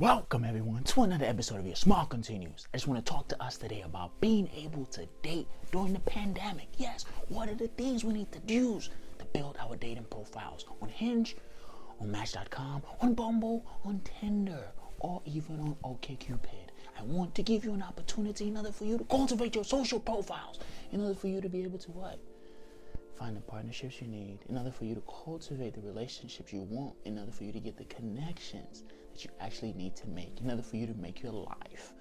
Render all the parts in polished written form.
Welcome everyone to another episode of your Small Continues. I just want to talk to us today about being able to date during the pandemic. Yes, what are the things we need to use to build our dating profiles on Hinge, on Match.com, on Bumble, on Tinder, or even on OkCupid. I want to give you an opportunity in order for you to cultivate your social profiles, in order for you to be able to what? Find the partnerships you need, in order for you to cultivate the relationships you want, in order for you to get the connections that you actually need to make, in order for you to make your life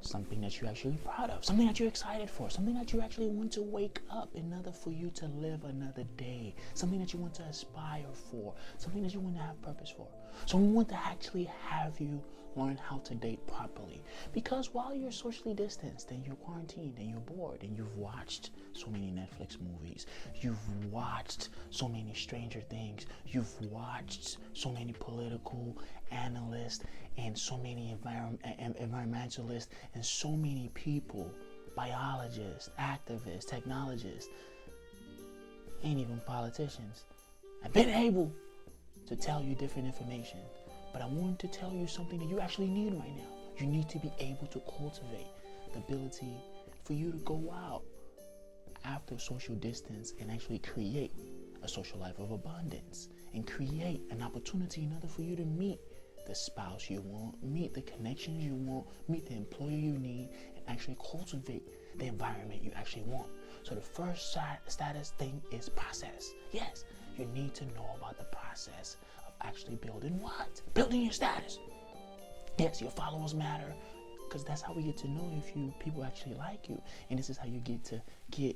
something that you're actually proud of, something that you're excited for, something that you actually want to wake up in order for you to live another day, something that you want to aspire for, something that you want to have purpose for. So we want to actually have you learn how to date properly, because while you're socially distanced and you're quarantined and you're bored and you've watched so many Netflix movies, you've watched so many Stranger Things, you've watched so many political analysts and so many environmentalists and so many people, biologists, activists, technologists, and even politicians, have been able to tell you different information. But I want to tell you something that you actually need right now. You need to be able to cultivate the ability for you to go out after social distance and actually create a social life of abundance and create an opportunity in order for you to meet the spouse you want, meet the connections you want, meet the employer you need, and actually cultivate the environment you actually want. So the first status thing is process. Yes, you need to know about the process of actually building what? Building your status. Yes, your followers matter, because that's how we get to know if people actually like you. And this is how you get to get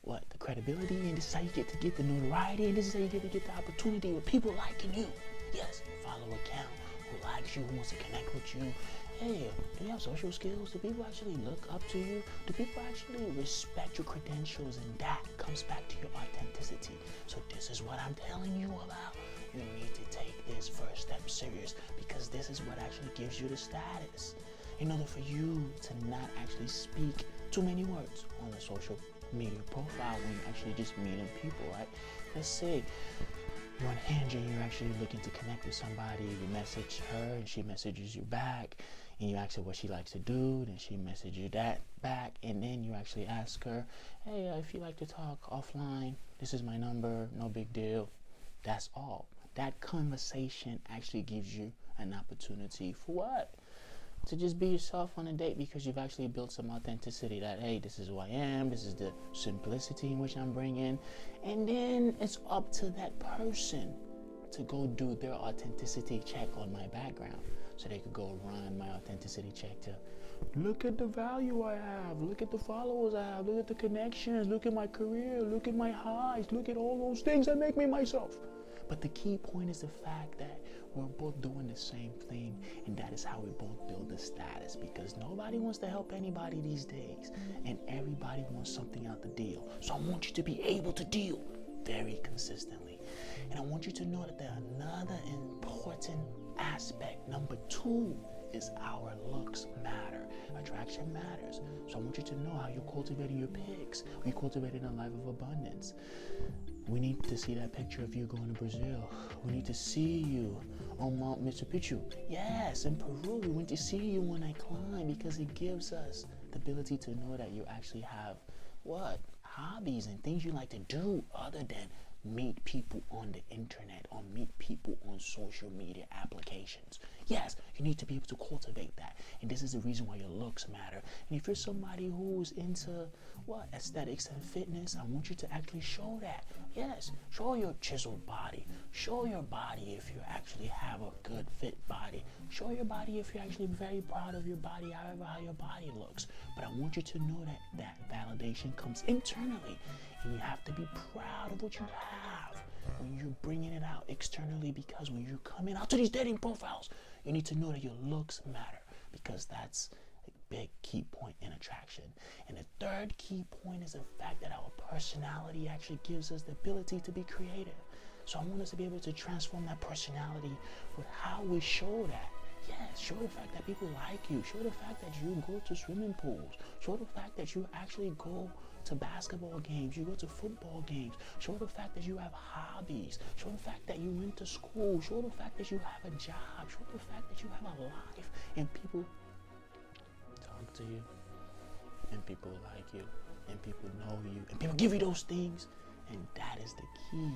what? The credibility, and this is how you get to get the notoriety, and this is how you get to get the opportunity with people liking you. Yes, follow account who likes you, who wants to connect with you. Hey, do you have social skills? Do people actually look up to you? Do people actually respect your credentials? And that comes back to your authenticity. So this is what I'm telling you about. You need to take this first step serious, because this is what actually gives you the status. In order for you to not actually speak too many words on a social media profile when you're actually just meeting people, right? Let's say you're on Hinge and you're actually looking to connect with somebody. You message her and she messages you back, and you ask her what she likes to do, then she messages you that back, and then you actually ask her, hey, if you like to talk offline, this is my number, no big deal. That's all. That conversation actually gives you an opportunity for what? To just be yourself on a date, because you've actually built some authenticity that, hey, this is who I am, this is the simplicity in which I'm bringing. And then it's up to that person to go do their authenticity check on my background. So they could go run my authenticity check to look at the value I have, look at the followers I have, look at the connections, look at my career, look at my highs, look at all those things that make me myself. But the key point is the fact that we're both doing the same thing, and that is how we both build the status, because nobody wants to help anybody these days, and everybody wants something out the deal. So I want you to be able to deal very consistently. And I want you to know that there's another important aspect. Number 2 is our looks matter. Attraction matters. So I want you to know how you're cultivating your pics. You're cultivating a life of abundance. We need to see that picture of you going to Brazil. We need to see you on Mount Machu Picchu. Yes, in Peru. We want to see you when I climb, because it gives us the ability to know that you actually have what? Hobbies and things you like to do other than meet people on the internet or meet people on social media applications. Yes, you need to be able to cultivate that. And this is the reason why your looks matter. And if you're somebody who's into what? Aesthetics and fitness, I want you to actually show that. Yes, show your chiseled body. Show your body if you actually have a good fit body. Show your body if you're actually very proud of your body, however how your body looks. But I want you to know that that validation comes internally, and you have to be proud of what you have when you're bringing it out externally, because when you're coming out to these dating profiles, you need to know that your looks matter, because that's a big key point in attraction. And the third key point is the fact that our personality actually gives us the ability to be creative. So I want us to be able to transform that personality with how we show that. Yes, show the fact that people like you. Show the fact that you go to swimming pools. Show the fact that you actually go to basketball games, you go to football games. Show the fact that you have hobbies. Show the fact that you went to school. Show the fact that you have a job. Show the fact that you have a life, and people talk to you, and people like you, and people know you, and people give you those things. And that is the key.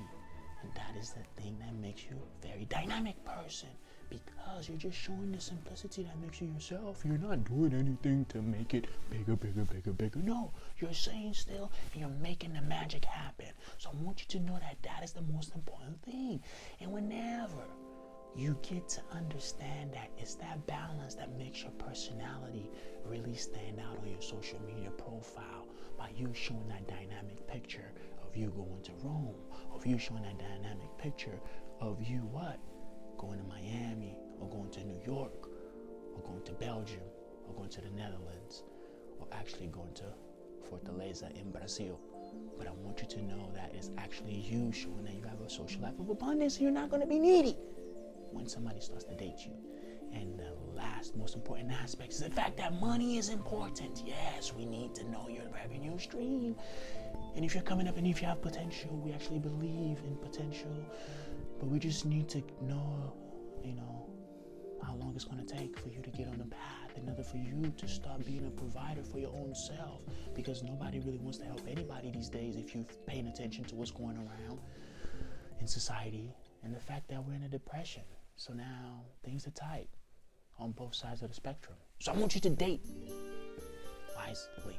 And that is the thing that makes you a very dynamic person, because you're just showing the simplicity that makes you yourself. You're not doing anything to make it bigger, bigger, bigger, bigger. No, you're staying still and you're making the magic happen. So I want you to know that that is the most important thing. And whenever you get to understand that it's that balance that makes your personality really stand out on your social media profile, by you showing that dynamic picture of you going to Rome, of you showing that dynamic picture of you going to Miami, or going to New York, or going to Belgium, or going to the Netherlands, or actually going to Fortaleza in Brazil. But I want you to know that it's actually you showing that you have a social life of abundance. You're not going to be needy when somebody starts to date you. And the last most important aspect is the fact that money is important. Yes, we need to know your revenue stream. And if you're coming up and if you have potential, we actually believe in potential, but we just need to know, how long it's going to take for you to get on the path, in order for you to start being a provider for your own self, because nobody really wants to help anybody these days if you're paying attention to what's going around in society and the fact that we're in a depression. So now things are tight on both sides of the spectrum. So I want you to date wisely.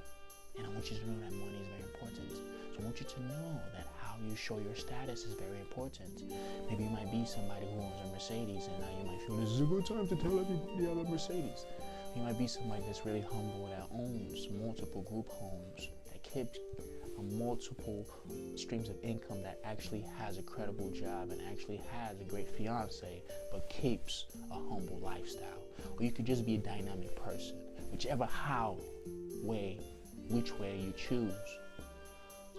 And I want you to know that money is very important. So I want you to know that how you show your status is very important. Maybe you might be somebody who owns a Mercedes, and now you might feel this is a good time to tell everybody I have a Mercedes. You might be somebody that's really humble, that owns multiple group homes, that keeps multiple streams of income, that actually has a credible job and actually has a great fiance, but keeps a humble lifestyle. Or you could just be a dynamic person, whichever which way you choose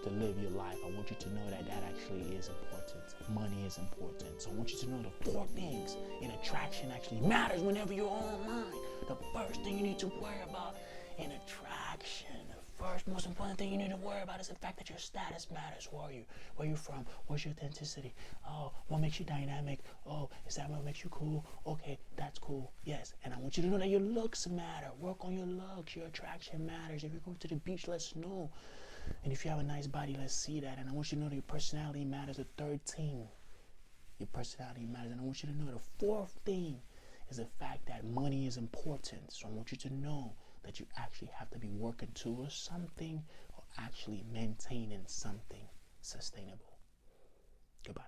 to live your life. I want you to know that that actually is important. Money is important. So I want you to know the 4 things in attraction actually matters whenever you're online. The first thing you need to worry about in attraction, the first most important thing you need to worry about is the fact that your status matters. Who are you? Where are you from? Where's your authenticity? Oh, what makes you dynamic? Oh, is that what makes you cool? Okay, that's cool. Yes. And I want you to know that your looks matter. Work on your looks. Your attraction matters. If you're going to the beach, let's know. And if you have a nice body, let's see that. And I want you to know that your personality matters. The 3rd thing, your personality matters. And I want you to know the 4th thing is the fact that money is important. So I want you to know that you actually have to be working towards something, or actually maintaining something sustainable. Goodbye.